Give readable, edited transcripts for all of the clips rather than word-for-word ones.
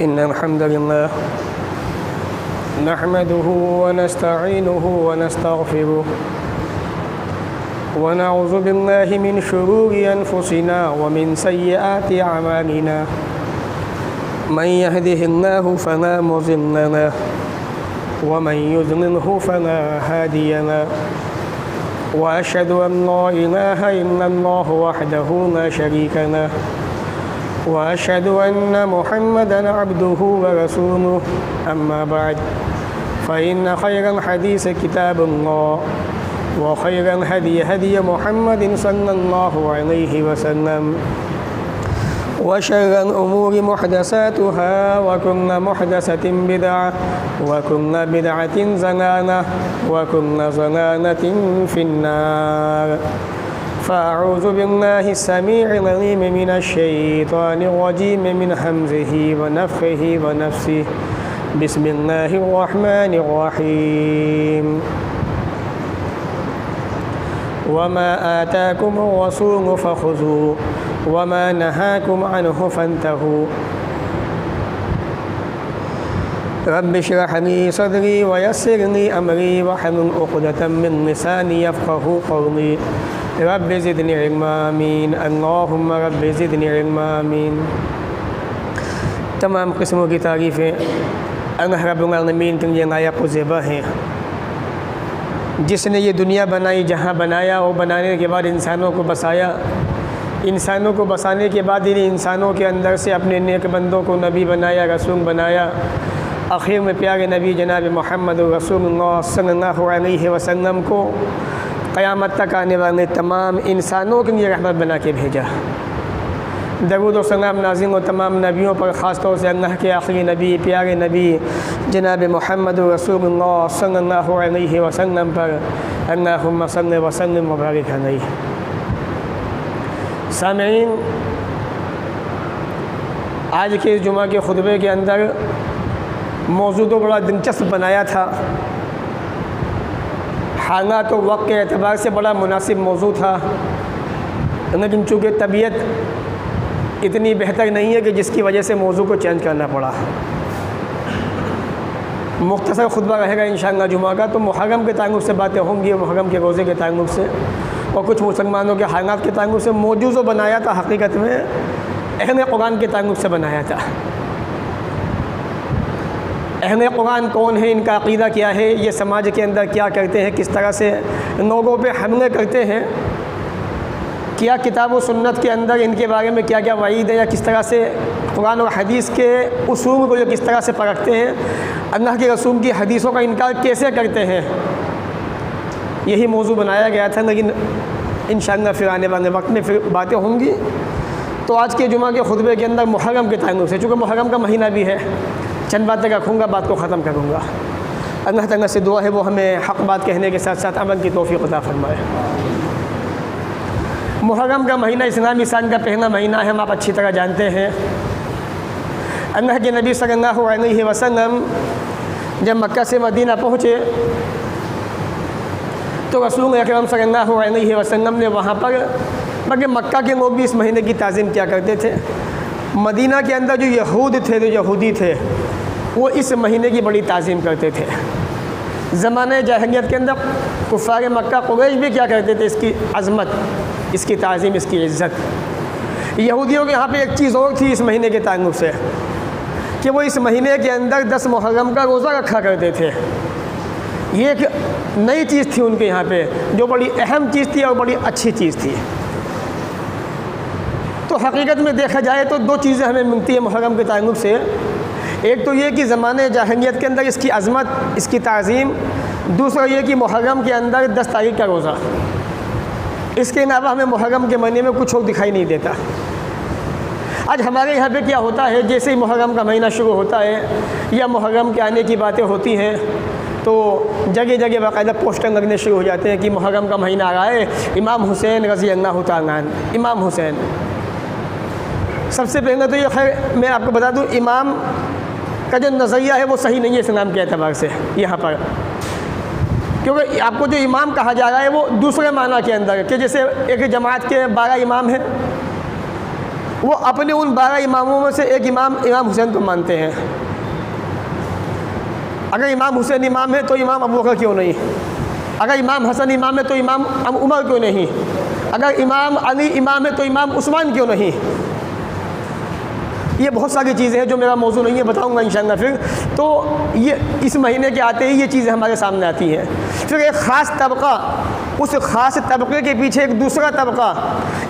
इन्नल हम्दुलिल्लाह नहमदुहु व नस्तईनुहु व नस्तगफिरुह व नऊज़ु बिल्लाहि मिन शुरूरि अनफुसिना व मिन सय्यिआति अमालिना मन यहदिहिल्लाहु फला मुज़िल्ल लहु व मन युज़लिल्हु फला हादिय लहु व अशहदु अन ला इलाहा इल्लल्लाहु वहदहु ला शरीका लहु व अशहदु अन्न मुहम्मदन अब्दुहु व रसूलुहु अम्मा बअद फ़इन्न खैरल हदीस किताबुल्लाह व खैरल हदी हदी मुहम्मदिन सल्लल्लाहु अलैहि वसल्लम व शर्रल उमूरि मुहदसातुहा व कुल्लु मुहदसतिन बिदअह व कुल्लु बिदअतिन ज़लालह व कुल्लु ज़लालतिन फिन्नार। फ़अऊज़ु बिल्लाहि अस्समीइल अलीम मिनश्शैतानिर रजीम मिन हम्ज़िहि व नफ़्ख़िहि व नफ़्सिहि बिस्मिल्लाहिर रहमानिर रहीम। वमा आताकुमुर रसूलु फ़ख़ुज़ूहु वमा नहाकुम अन्हु फ़न्तहू। रब्बि इश्रह ली सदरी व यस्सिर ली अमरी वहलुल उक़दतम मिन लिसानी यफ़क़हू क़ौली। रब्बि ज़िदनी इल्मा आमीन। अल्लाहुम्मा रब्बि ज़िदनी इल्मा आमीन। तमाम किस्मों की तारीफ़ें अल्लाह रब्बुल आलमीन के लिए लायक़ व ज़ेबा हैं, जिसने ये दुनिया बनाई, जहाँ बनाया और बनाने के बाद इंसानों को बसाया। इंसानों को बसाने के बाद इन इंसानों के अंदर से अपने नेक बंदों को नबी बनाया, रसूल बनाया। आखिर में प्यारे नबी जनाब मोहम्मद रसूलुल्लाह सल्लल्लाहु अलैहि वसल्लम को क़यामत तक आने वाले तमाम इंसानों के लिए रहमत बना के भेजा। दरूद व सलाम नाज़िल व तमाम नबियों पर, ख़ास तौर से अल्लाह के आखिरी नबी प्यारे नबी जनाब मोहम्मद रसूलुल्लाह सल्लल्लाहु अलैहि वसल्लम पर अल्लाहुम्मा सल्लि व सल्लिम व बारिक अलैहि। सामीईन, आज के जुमा के खुतबे के अंदर मौजू तो बड़ा दिलचस्प बनाया था, हालात तो वक्त के एतबार से बड़ा मुनासिब मौजू था, लेकिन चूँकि तबीयत इतनी बेहतर नहीं है कि जिसकी वजह से मौजू को चेंज करना पड़ा। मुख्तसर खुतबा रहेगा इंशाअल्लाह जुमा का। तो मुहर्रम के ताल्लुक़ से बातें होंगी, मुहर्रम के रोज़े के ताल्लुक़ से और कुछ मुसलमानों के हालात के ताल्लुक़ से। मौजू जो बनाया था हकीकत में अहले कुरान के ताल्लुक़ से बनाया था। अहले कुरान कौन है, इनका अक़ीदा क्या है, ये समाज के अंदर क्या करते हैं, किस तरह से लोगों पे हमले करते हैं, क्या किताब व सुन्नत के अंदर इनके बारे में क्या क्या वईद है, या किस तरह से कुरान और हदीस के उसूल को ये किस तरह से परखते हैं, अल्लाह के रसूल की हदीसों का इनकार कैसे करते हैं, यही मौजू बनाया गया था। लेकिन इंशाअल्लाह फिर आने वाले वक्त में फिर बातें होंगी। तो आज के जुमा के खुतबे के अंदर मुहर्रम के ताल्लुक़ से, चूँकि मुहर्रम का महीना भी है, चंद बातें रखूँगा, बात को ख़त्म करूँगा। अल्लाह ताला से दुआ है वो हमें हक़ बात कहने के साथ साथ अमल की तौफ़ीक़ अता फ़रमाए। मुहर्रम का महीना इस्लामी साल का पहला महीना है, हम आप अच्छी तरह जानते हैं। अल्लाह के नबी सल्लल्लाहु अलैहि वसल्लम जब मक्का से मदीना पहुँचे तो रसूल अकरम सल्लल्लाहु अलैहि वसल्लम ने वहाँ पर, बल्कि मक्का के लोग भी इस महीने की ताज़ीम क्या करते थे। मदीना के अंदर जो यहूद थे, जो यहूदी थे, वो इस महीने की बड़ी ताज़ीम करते थे। ज़माने जाहिलियत के अंदर कुफ़ार मक्का कुरैश भी क्या करते थे, इसकी अज़मत, इसकी ताज़ीम, इसकी इज़्ज़त। यहूदियों के यहाँ पे एक चीज़ और थी इस महीने के ताल्लुक़ से, कि वो इस महीने के अंदर 10 मुहर्रम का रोज़ा रखा करते थे। ये एक नई चीज़ थी उनके यहाँ पे, जो बड़ी अहम चीज़ थी और बड़ी अच्छी चीज़ थी। तो हकीकत में देखा जाए तो दो चीज़ें हमें मिलती है मुहर्रम के ताल्लुक़ से। एक तो ये कि ज़माने जाहिलियत के अंदर इसकी अज़मत, इसकी ताज़ीम। दूसरा ये कि मुहर्रम के अंदर 10 तारीख़ का रोज़ा। इसके अलावा हमें मुहर्रम के महीने में कुछ और दिखाई नहीं देता। आज हमारे यहाँ पे क्या होता है, जैसे ही मुहर्रम का महीना शुरू होता है या मुहर्रम के आने की बातें होती हैं तो जगह जगह बाकायदा पोस्टर लगने शुरू हो जाते हैं कि मुहर्रम का महीना आ रहा है, इमाम हुसैन रज़ी अल्लाह तआला अन्हु, इमाम हुसैन। सबसे पहले तो ये खैर मैं आपको बता दूँ, इमाम का जो नज़रिया है वो सही नहीं है इस्लाम के एतबार से यहाँ पर। क्योंकि आपको जो इमाम कहा जा रहा है वो दूसरे माना के अंदर है कि जैसे एक जमात के 12 इमाम हैं, वो अपने उन 12 इमामों में से एक इमाम हुसैन को मानते हैं। अगर इमाम हुसैन इमाम है तो इमाम अबू बकर क्यों नहीं? अगर इमाम हसन इमाम है तो इमाम उमर क्यों नहीं? अगर इमाम अली इमाम है तो इमाम उस्मान क्यों नहीं? ये बहुत सारी चीज़ें हैं जो मेरा मौजू नहीं है, बताऊंगा इंशाअल्लाह फिर। तो ये इस महीने के आते ही ये चीज़ें हमारे सामने आती हैं। फिर एक ख़ास तबका, उस ख़ास तबके के पीछे एक दूसरा तबका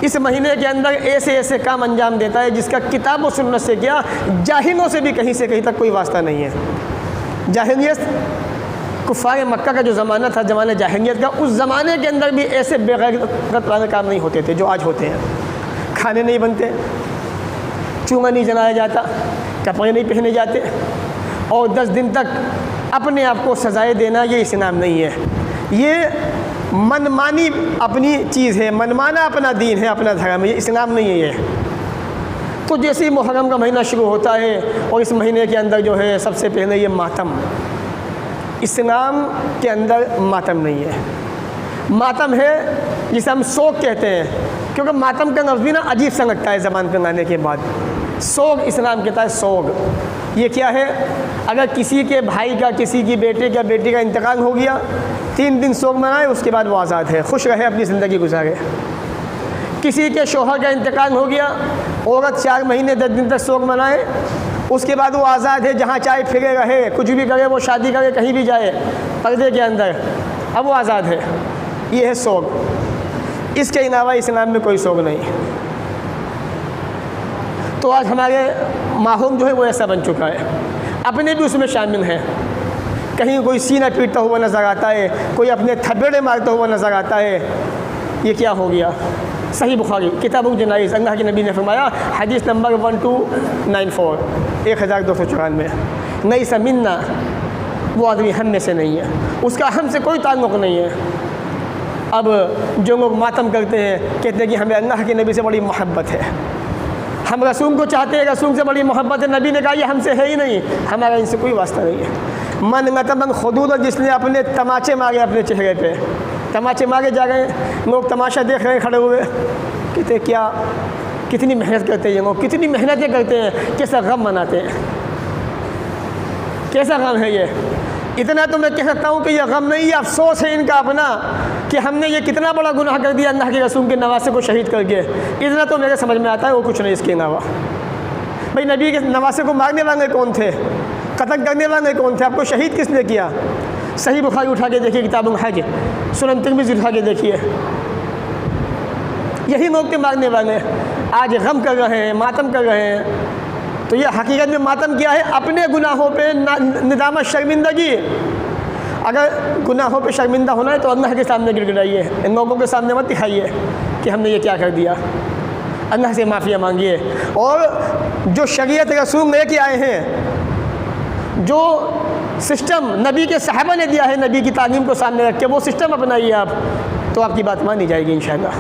इस महीने के अंदर ऐसे ऐसे काम अंजाम देता है जिसका किताब और सुन्नत से क्या, जाहिलों से भी कहीं से कहीं तक कोई वास्ता नहीं है। जाहिलियत, कुफ़ार मक्का का जो ज़माना था, ज़माने जाहिलियत का, उस ज़माने के अंदर भी ऐसे बेगैरत वाले काम नहीं होते थे जो आज होते हैं। खाने नहीं बनते, चूंगा नहीं जलाया जाता, कपड़े नहीं पहने जाते, और 10 दिन तक अपने आप को सजाएं देना, ये इस्लाम नहीं है। ये मनमानी अपनी चीज़ है, मनमाना अपना दीन है, अपना धर्म है, ये इस्लाम नहीं है ये। तो जैसे ही मुहर्रम का महीना शुरू होता है और इस महीने के अंदर जो है सबसे पहले ये मातम, इस्लाम के अंदर मातम नहीं है। मातम है जिसे हम सोग कहते हैं, क्योंकि मातम का लफ्ज़ भी ना अजीब सा लगता है ज़बान पर आने के बाद। सोग इस्लाम कहता है सोग। ये क्या है? अगर किसी के भाई का, किसी की बेटे का, बेटी का इंतकाल हो गया, 3 दिन सोग मनाए, उसके बाद वो आज़ाद है, खुश रहे, अपनी ज़िंदगी गुजारे। किसी के शोहर का इंतकाल हो गया, औरत 4 महीने 10 दिन तक सोग मनाए, उसके बाद वो आज़ाद है, जहाँ चाहे फिरे रहे, कुछ भी करे, वो शादी करे, कहीं भी जाए पर्दे के अंदर, अब वो आज़ाद है। ये है सोग। इसके अलावा इस्लाम में कोई सोग नहीं। तो आज हमारे माहौल जो है वो ऐसा बन चुका है, अपने भी उसमें शामिल हैं। कहीं कोई सीना पीटता हुआ नज़र आता है, कोई अपने थपेड़े मारता हुआ नज़र आता है। ये क्या हो गया? सही बुखारी किताबुल जनाइज़, अल्लाह के नबी ने फरमाया, हदीस नंबर 1294, 1294, नहीं समिन्ना, वो आदमी हम में से नहीं है, उसका हमसे कोई ताल्लुक़ नहीं है। अब जो लोग मातम करते हैं, कहते हैं कि हमें अल्लाह के नबी से बड़ी मोहब्बत है, हम रसूल को चाहते हैं, रसूल से बड़ी मोहब्बत है। नबी ने कहा ये हमसे है ही नहीं, हमारा इनसे कोई वास्ता नहीं है। मन नतमन खुदूद, जिसने अपने तमाचे मारे अपने चेहरे पे, तमाचे मारे जा रहे हैं, लोग तमाशा देख रहे हैं खड़े हुए, कहते क्या, कितनी मेहनत करते हैं ये लोग, कितनी मेहनतें करते हैं, कैसा गम मनाते हैं, कैसा गम है ये। इतना तो मैं कह सकता हूँ कि यह गम नहीं, ये अफसोस है इनका अपना कि हमने ये कितना बड़ा गुनाह कर दिया अल्लाह के रसूल के नवासे को शहीद करके। इतना तो मेरे समझ में आता है, वो कुछ नहीं इसके अलावा। भाई नबी के नवासे को मारने वाले कौन थे, कत्ल करने वाले कौन थे, आपको शहीद किसने किया? सही बुखारी उठा के देखिए, किताबुल हज, सुनन तिरमिज़ी उठा के देखिए, यही लोग के मारने वाले आज गम कर रहे हैं, मातम कर रहे हैं। तो ये हकीकत में मातम क्या है? अपने गुनाहों पे निदामत, शर्मिंदगी। अगर गुनाहों पे शर्मिंदा होना है तो अल्लाह के सामने गिड़गिड़ाइए, इन लोगों के सामने मत दिखाइए कि हमने ये क्या कर दिया। अल्लाह से माफ़िया मांगिए, और जो शरीयत रसूल लेके आए हैं, जो सिस्टम नबी के सहाबा ने दिया है, नबी की तालीम को सामने रख के वो सिस्टम अपनाइए आप, तो आपकी बात मानी जाएगी इंशाअल्लाह।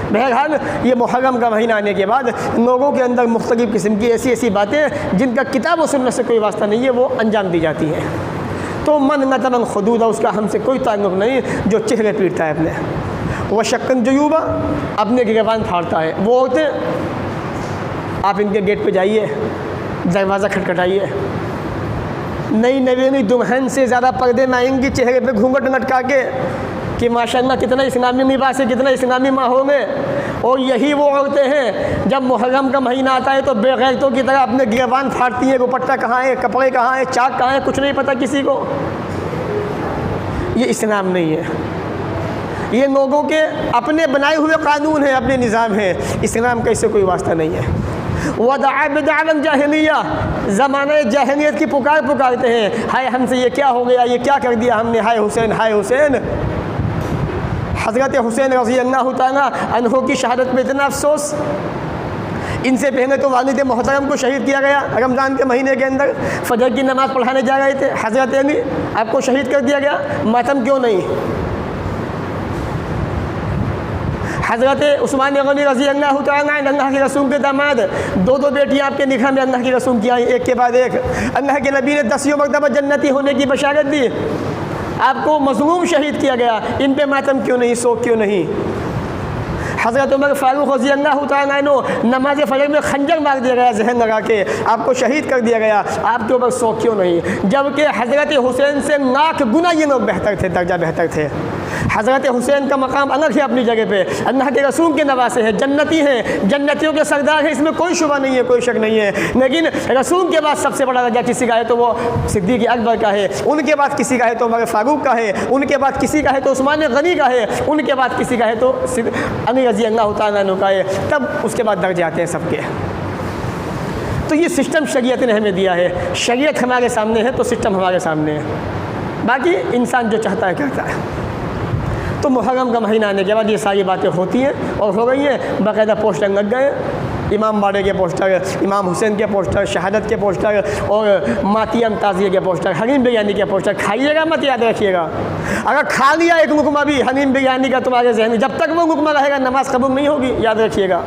बहरहाल ये मुहर्रम का महीना आने के बाद लोगों के अंदर मुख्तलिफ़ किस्म की ऐसी ऐसी बातें जिनका किताब और सुन्नत से कोई वास्ता नहीं है, वो अंजाम दी जाती हैं। तो मन मतमन खुदूदा, उसका हमसे कोई ताल्लुक़ नहीं, जो चेहरे पीटता है अपने, वह शक्कन जयूबा, अपने गिरबान फाड़ता है। वो औरतें, आप इनके गेट पे जाइए, दरवाज़ा खटखटाइए, नई नवेली दुल्हन से ज़्यादा पर्दे में आएंगी, चेहरे पे घूंघट लटका के कि माशाअल्लाह कितना इस्लामी लिबास है, कितना इस्लामी माहौल है। और यही वो औरतें हैं जब मुहर्रम का महीना आता है तो बेगैरतों की तरह अपने गिरबान फाड़ती हैं, दुपट्टा कहाँ है, कपड़े कहाँ है, चाक कहाँ है, कुछ नहीं पता किसी को। ये इस्लाम नहीं है, ये लोगों के अपने बनाए हुए कानून हैं, अपने निज़ाम हैं। इस्लाम का इससे कोई वास्ता नहीं है। वदाअन जाहिलिया, ज़माने जाहिलियत की पुकार पुकारते हैं, हाय हमसे ये क्या हो गया, ये क्या कर दिया हमने, हाय हुसैन, हाय हुसैन। हज़रत हुसैन रज़ी अल्लाह तआला अन्हु की शहादत में इतना अफसोस। इनसे पहले तो वालिद मोहतरम को शहीद किया गया रमज़ान के महीने के अंदर, फजर की नमाज़ पढ़ाने जा रहे थे हज़रत अली, आपको शहीद कर दिया गया, मातम क्यों नहीं? हज़रत उस्मान गनी रज़ी अल्लाह तआला अल्लाह के रसूल के दामाद, 2 बेटियाँ आपके निकाह में अल्लाह के रसूल की आई, एक के बाद एक। अल्लाह के नबी ने 10 मरतबा जन्नती होने की बशारत दी, आपको मज़लूम शहीद किया गया, इन पे मातम क्यों नहीं, शोक क्यों नहीं? हज़रत उमर फ़ारूक रज़ी अल्लाह तआला अन्हु नमाज फ़जर में खंजर मार दिया गया जहन लगा के, आपको शहीद कर दिया गया, आपके ऊपर 100 क्यों नहीं? जबकि हज़रत हुसैन से लाख गुना ये लोग बेहतर थे, दर्जा बेहतर थे। हज़रत हुसैन का मकाम अलग है अपनी जगह पे, अल्लाह के रसूल के नवासे हैं, जन्नती हैं, जन्नतियों के सरदार हैं, इसमें कोई शुबा नहीं है, कोई शक नहीं है। लेकिन रसूल के बाद सबसे बड़ा दर्जा किसी का है तो वो सिद्दीक़ अकबर का है, उनके बाद किसी का है तो उमर फ़ारूक का है, उनके बाद किसी का है तो उस्मान गनी का है, उनके बाद किसी का है तो अली रज़ी अल्लाह तआला अन्हु का है, तब उसके बाद दर्जे आते हैं सबके। तो ये सिस्टम शरीयत ने हमें दिया है, शरीयत हमारे सामने है तो सिस्टम हमारे सामने है, बाकी इंसान जो चाहता है करता है। तो मुहर्रम का महीना आने के बाद ये सारी बातें होती हैं और हो गई हैं, बाकायदा पोस्टर लग गए, इमाम बाड़े के पोस्टर, इमाम हुसैन के पोस्टर, शहादत के पोस्टर और मातियम ताज़िये के पोस्टर, हनीम बिरयानी के पोस्टर। खाइएगा मत, याद रखिएगा, अगर खा लिया एक लुकमा भी हनीम बिरयानी का तुम्हारे जहन में, जब तक वो लुकमा रहेगा नमाज कबूल नहीं होगी। याद रखिएगा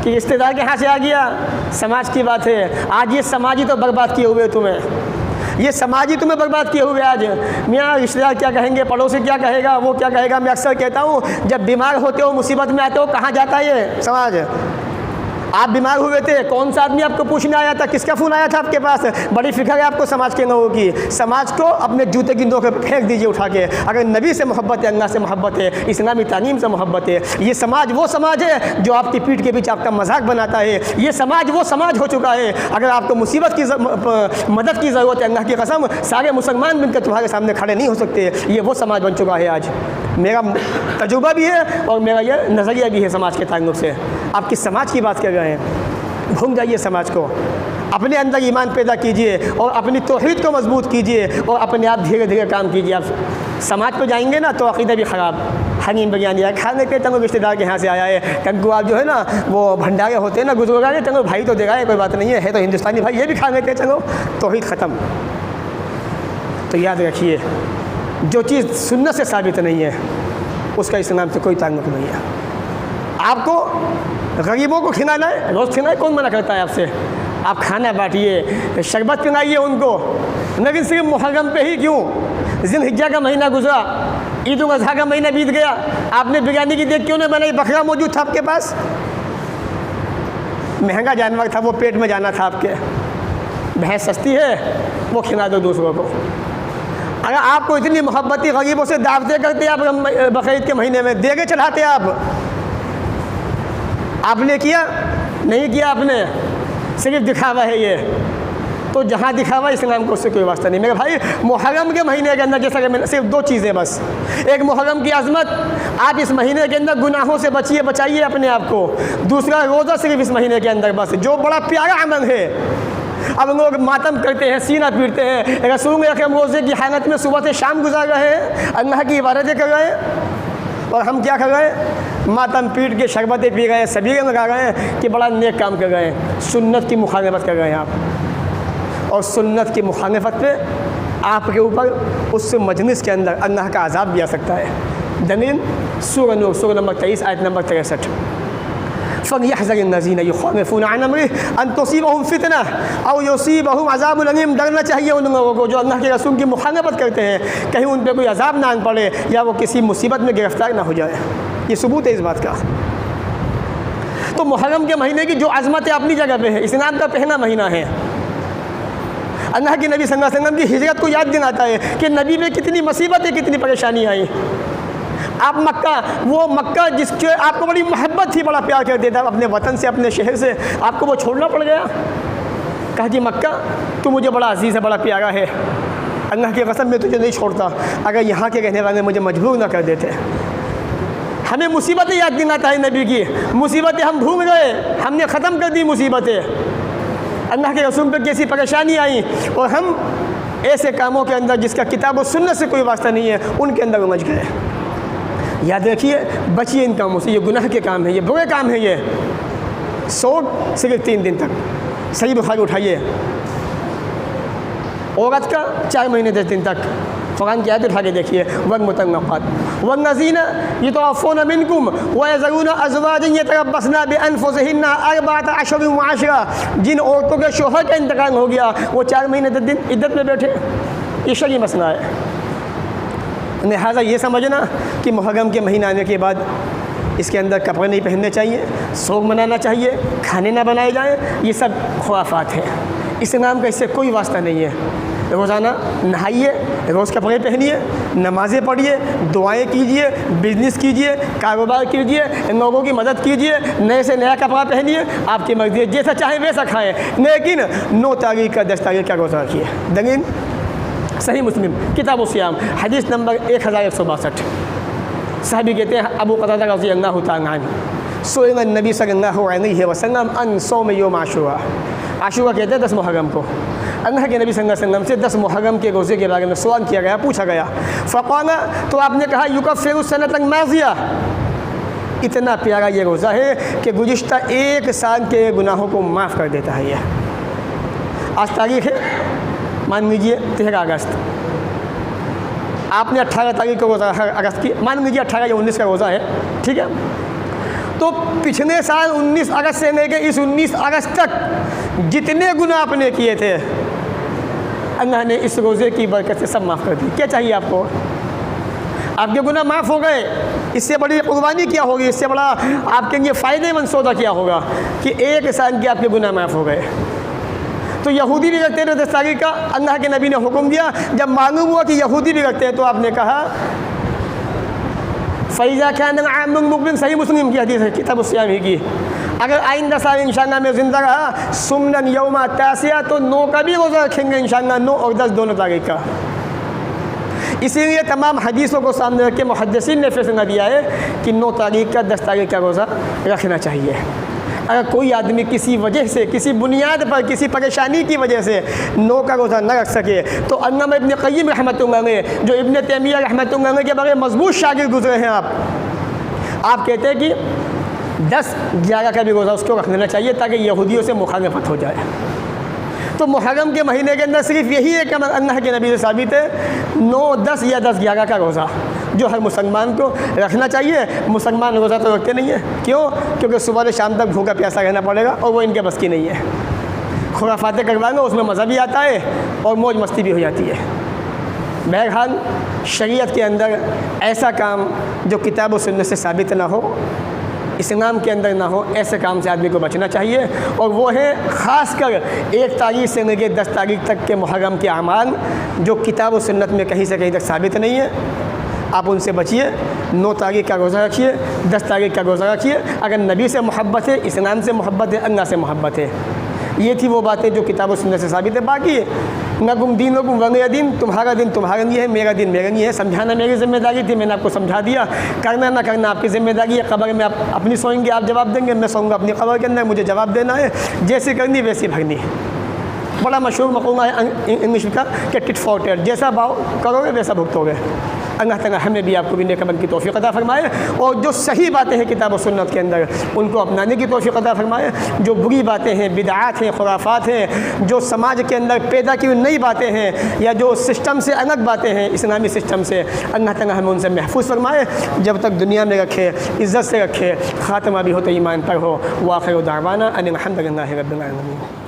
कि रिश्तेदार के हाथ से आ गया, समाज की बात है। आज ये समाजी तो बर्बाद किए हुए तुम्हें, ये समाजी तुम्हें बर्बाद किए हुए। आज मियाँ रिश्तेदार क्या कहेंगे, पड़ोसी क्या कहेगा, वो क्या कहेगा। मैं अक्सर कहता हूँ जब बीमार होते हो, मुसीबत में आते हो, कहाँ जाता है ये समाज? आप बीमार हुए थे, कौन सा आदमी आपको पूछने आया था, किसका फ़ोन आया था आपके पास? बड़ी फिक्र है आपको समाज के लोगों की। समाज को अपने जूते की नोक पर फेंक दीजिए उठा के। अगर नबी से मोहब्बत है, अल्लाह से मोहब्बत है, इस्लामी तालीम से मोहब्बत है, ये समाज वो समाज है जो आपकी पीठ के बीच आपका मजाक बनाता है। ये समाज वो समाज हो चुका है, अगर आपको मुसीबत की मदद की ज़रूरत है, अल्लाह की कसम सारे मुसलमान मिलकर तुम्हारे सामने खड़े नहीं हो सकते। ये वो समाज बन चुका है आज। मेरा तजुर्बा भी है और मेरा यह नज़रिया भी है समाज के ताल्लुक़ से। आप किस समाज की बात कर रहे हैं? भूल जाइए समाज को, अपने अंदर ईमान पैदा कीजिए और अपनी तौहीद को मजबूत कीजिए और अपने आप धीरे धीरे काम कीजिए। आप समाज पर जाएंगे ना तो अक़ीदा भी ख़राब। हनीम बिरयानी है खाने के, तंगो रिश्तेदार के यहाँ से आया है, कंगू आप जो है ना वो भंडारे होते हैं ना गुजरात, चलो भाई तो देगा है, कोई बात नहीं है तो हिंदुस्तानी भाई, ये भी खाने के, चलो तौहीद ख़त्म। तो याद रखिए, जो चीज़ सुन्नत से साबित नहीं है उसका इस्लाम से कोई ताल्लुक़ नहीं है। आपको गरीबों को खिलाना है, रोज़ खिलाए, कौन मना करता है आपसे? आप खाना बांटिए, शरबत पिलाइए उनको, लेकिन सिर्फ मुहर्रम पे ही क्यों? ज़िलहिज्जा का महीना गुजरा, ईद उल अज़हा का महीना बीत गया, आपने बिरयानी की देख क्यों नहीं बनाई? बकरा मौजूद था आपके पास, महंगा जानवर था, वो पेट में जाना था आपके। भैंस सस्ती है, वो खिला दो दूसरों को। अगर आपको इतनी मोहब्बती गरीबों से दावतें करते आप बकरीद के महीने में, देगे चढ़ाते आपने किया नहीं किया? आपने सिर्फ दिखावा है ये। तो जहाँ दिखावा इस्लाम को उससे कोई वास्ता नहीं। मेरे भाई मुहर्रम के महीने के अंदर जैसा कि मैंने सिर्फ 2 चीज़ें बस, एक मुहर्रम की अज़मत, आप इस महीने के अंदर गुनाहों से बचिए, बचाइए अपने आप को। दूसरा रोज़ा सिर्फ इस महीने के अंदर बस, जो बड़ा प्यारा अमल है। अब लोग मातम करते हैं, सीना पीटते हैं, रसूल अकरम रोज़े की हालत में सुबह से शाम गुजार रहे हैं, अल्लाह की इबादतें कर रहे हैं, और हम क्या कर रहे हैं? मातम पीट के शरबतें पी रहे हैं, सबीरे लगा रहे हैं कि बड़ा नेक काम कर रहे हैं। सुन्नत की मुखालफत कर रहे हैं आप, और सुन्नत की मुखालफत पे आपके ऊपर उस मजलिस के अंदर अल्लाह का अज़ाब भी आ सकता है। दलील सूरह नूर सूरह नंबर 23 आयत नंबर 63, फ़लियहज़रिल्लज़ीना युख़ालिफ़ूना अन अम्रिही अन तुसीबहुम फ़ितना औ युसीबहुम अज़ाबुन अलीम। डरना चाहिए उन लोगों को जो अल्लाह के रसूल की मुखालफत करते हैं, कहीं उन पर कोई अज़ाब ना पड़े या वो किसी मुसीबत में गिरफ़्तार ना हो जाए। ये सबूत है इस बात का। तो मुहर्रम के महीने की जो अज़मत है अपनी जगह पे है, इस्लाम का पहला महीना है। अल्लाह के नबी सल्लल्लाहु अलैहि वसल्लम की हिजरत को याद दिलाता है कि नबी में कितनी मुसीबतें, कितनी परेशानी आई। आप मक्का, वो मक्का जिसके आपको बड़ी मोहब्बत थी, बड़ा प्यार करते थे अपने वतन से, अपने शहर से, आपको वो छोड़ना पड़ गया। कहा जी मक्का तू मुझे बड़ा अजीज़ है, बड़ा प्यारा है, अल्लाह की कसम मैं तुझे नहीं छोड़ता अगर यहाँ के रहने वाले मुझे मजबूर ना कर देते। हमें मुसीबतें याद दिलाता है नबी की, मुसीबतें हम भूल गए, हमने ख़त्म कर दी मुसीबतें। अल्लाह के रसूल पर कैसी परेशानी आई और हम ऐसे कामों के अंदर जिसका किताब और सुन्नत से कोई वास्ता नहीं है उनके अंदर उलझ गए। याद रखिए, बचिए इन कामों से, ये गुनाह के काम है, ये बुरे काम है। ये सोट सिर्फ 3 दिन तक, सही बुखारी उठाइए। औरत का 4 महीने 10 दिन तक, फ़ुरान की आयत उठा के देखिए, वल्मुतल्लिक़ात वल्लज़ीना यतवफ़्फ़ूना मिनकुम व यज़रूना अज़वाजन यतरब्बसना बिअनफ़ुसिहिन्ना अर्बअत अशहुर व अशरा। जिन औरतों के शोहर का इंतकाल हो गया वो 4 महीने 10 दिन इद्दत में बैठे। ये शरई मसला है। लिहाजा ये समझना कि मुहर्रम के महीना आने के बाद इसके अंदर कपड़े नहीं पहनने चाहिए, शौक मनाना चाहिए, खाने ना बनाए जाएँ, ये सब खुराफात है। इस्लाम का इससे कोई वास्ता नहीं है। रोज़ाना नहाइए, रोज़ कपड़े पहनिए, नमाज़ें पढ़िए, दुआएं कीजिए, बिजनेस कीजिए, कारोबार कीजिए, लोगों की मदद कीजिए, नए से नया कपड़ा पहनिए, आपकी मर्ज़ी है, जैसा चाहे वैसा खाएँ, लेकिन 9 तारीख का 10 तारीख का रोज़ा रखिए। दलील सही मुस्लिम किताब सियाम हदीस नंबर 1162। साहबी कहते हैं अबू क़तादा रज़ियल्लाहु तआला अन्हु सुइल नबी सल्लल्लाहु अलैहि वसल्लम अन सौम यौम आशूरा। आशूरा कहते हैं 10 मुहर्रम को। अल्लाह के नबी सल्लल्लाहु अलैहि वसल्लम से 10 मुहर्रम के रोज़े के बारे में सवाल किया गया, पूछा गया। फ़क़ाला, तो आपने कहा युकफ़िरु सनतल माज़िया, इतना प्यारा ये रोज़ा है कि गुज़िश्ता 1 साल के गुनाहों को माफ़ कर देता है। यह आज तारीख़ है, मान लीजिए 13 अगस्त, आपने 18 तारीख को रोज़ा अगस्त की, मान लीजिए 18 या 19 का रोज़ा है, ठीक है। तो पिछले साल 19 अगस्त से लेकर इस 19 अगस्त तक जितने गुनाह आपने किए थे, अल्लाह ने इस रोज़े की बरकत से सब माफ़ कर दी। क्या चाहिए आपको? आपके गुनाह माफ़ हो गए, इससे बड़ी कुर्बानी क्या होगी, इससे बड़ा आपके लिए फ़ायदेमंद सौदा क्या होगा कि 1 साल के आपके गुनाह माफ़ हो गए। तो यहूदी भी रखते थे 10 तारीख का, अल्लाह के नबी ने हुक्म दिया, जब मालूम हुआ कि यहूदी भी रखते हैं तो आपने कहा फ़ैज़ा कान आमुल मुक़बिल, सही मुस्लिम की हदीस है किताब सियाम ही की, अगर आइंदा साल इंशाअल्लाह मैं ज़िंदा रहा सुमन यौम तासिया, तो 9 का भी रोज़ा रखेंगे इंशाअल्लाह, 9 और 10 दोनों तारीख का। इसीलिए तमाम हदीसों को सामने रख के मुहद्दिसीन ने फैसला दिया है कि 9 तारीख का 10 तारीख का रोज़ा रखना चाहिए। अगर कोई आदमी किसी वजह से, किसी बुनियाद पर, किसी परेशानी की वजह से 9 का रोज़ा न रख सके, तो अल्लामा इब्न क़य्यिम रहमतुल्लाह अलैह, जो इब्न तैमिया रहमतुल्लाह अलैह के बड़े मजबूत शागिर्द गुजरे हैं, आप कहते हैं कि 10-11 का भी रोज़ा उसको रख लेना चाहिए ताकि यहूदियों से मुखालफत हो जाए। तो मुहर्रम के महीने के अंदर सिर्फ यही एक अमल अल्लाह के नबी से साबित है, 9, 10 या 10-11 का रोज़ा जो हर मुसलमान को रखना चाहिए। मुसलमान रोज़ा तो रखते नहीं है, क्यों? क्योंकि सुबह से शाम तक भूखा प्यासा रहना पड़ेगा और वो इनके बस की नहीं है। खुराफातें करवाएंगे, उसमें मज़ा भी आता है और मौज मस्ती भी हो जाती है। बहरहाल शरीयत के अंदर ऐसा काम जो किताब और सुन्नत से साबित ना हो, इस्लाम के अंदर ना हो, ऐसे काम से आदमी को बचना चाहिए। और वो है ख़ासकर 1 तारीख से लेकर 10 तारीख तक के मुहर्रम के अमाल जो किताब और सुन्नत में कहीं से कहीं तक साबित नहीं है, आप उनसे बचिए। 9 तारीख का रोज़ा रखिए, 10 तारीख का रोज़ा रखिए। अगर नबी से मोहब्बत है, इस्लाम से मोहब्बत है, अल्लाह से मोहब्बत है, ये थी वो बातें जो किताब और सुन्नत से साबित है। बाकी नकुम दीनुकुम वलिय दीन, तुम्हारा दिन तुम्हारे लिए है, मेरा दिन मेरे लिए है। समझाना मेरी जिम्मेदारी थी, मैंने आपको समझा दिया। करना ना करना आपकी ज़िम्मेदारी है। कब्र में आप अपनी सोएंगे, आप जवाब देंगे, मैं सोऊंगा अपनी कब्र के अंदर, मुझे जवाब देना है। जैसी करनी वैसी भरनी। बड़ा मशहूर मक़ूमा है इंग्लिश का कि टिट फॉर टेट, जैसा भाव करोगे वैसा भुगतोगे। अल्लाह ताला हमें भी आपको भी नेक अमल की तौफ़ीक़ अता फ़रमाए और जो सही बातें हैं किताब और सुन्नत के अंदर उनको अपनाने की तौफ़ीक़ अता फ़रमाए। जो बुरी बातें हैं, बिदआत हैं, खुराफात हैं, जो समाज के अंदर पैदा की हुई नई बातें हैं या जो सिस्टम से अलग बातें हैं, इस्लामी सिस्टम से, अल्लाह ताला हमें उनसे महफूज फ़रमाए। जब तक दुनिया में रखे, इज़्ज़त से रखे, ख़ात्मा भी हो तो ईमान पर हो। व आखिर दावाना अनिल हम्दुलिल्लाहि रब्बिल आलमीन।